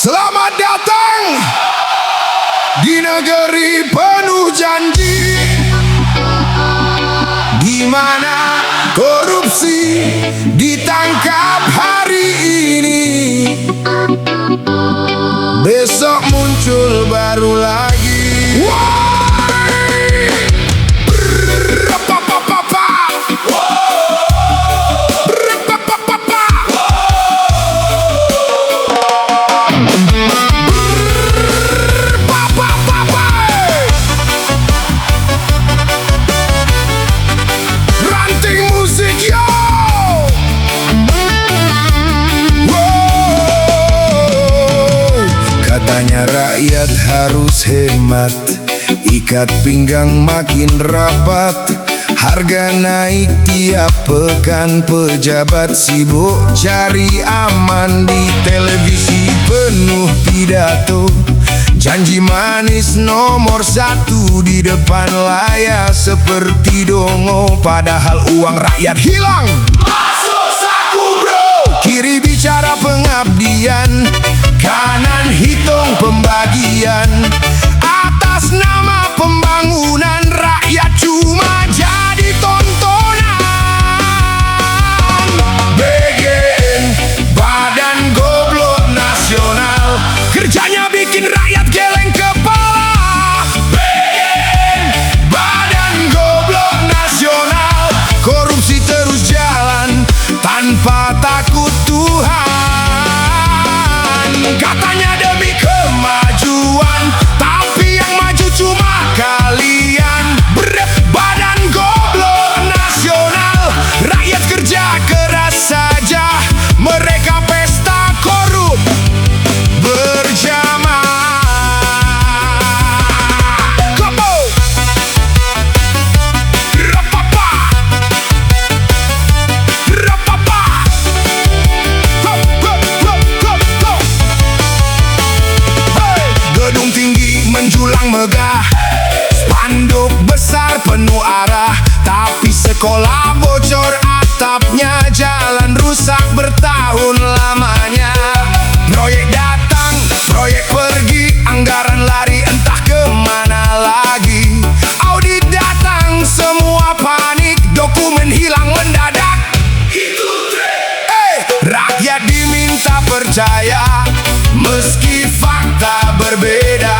Selamat datang di negeri penuh janji, di mana korupsi ditangkap hari ini, besok muncul baru lagi. Katanya rakyat harus hemat, ikat pinggang makin rapat, harga naik tiap pekan, pejabat sibuk cari aman, di televisi penuh pidato, janji manis nomor satu di depan layar seperti dongo, padahal uang rakyat hilang masuk saku bro. Kiri bicara pengabdian, kanan hitung pembagian, atas nama pembangunan rakyat cuma jadi tontonan. BGN, Badan Goblok Nasional, kerjanya bikin rakyat geleng kepala. BGN, Badan Goblok Nasional, korupsi terus jalan tanpa takut Tuhan. Katanya demi kemajuan, tapi yang maju cuma kalian. Badan Goblok Nasional, rakyat kerja keras saja, mereka pesta korup berjamaah. Kopo rapapa rapapa, gedung tinggi menjulang megah, spanduk besar penuh arah, tapi sekolah bocor atapnya, jalan rusak bertahun lamanya. Proyek datang, proyek pergi, anggaran lari entah kemana lagi. Audit datang, semua panik, dokumen hilang mendadak. Rakyat diminta percaya meski fakta berbeda.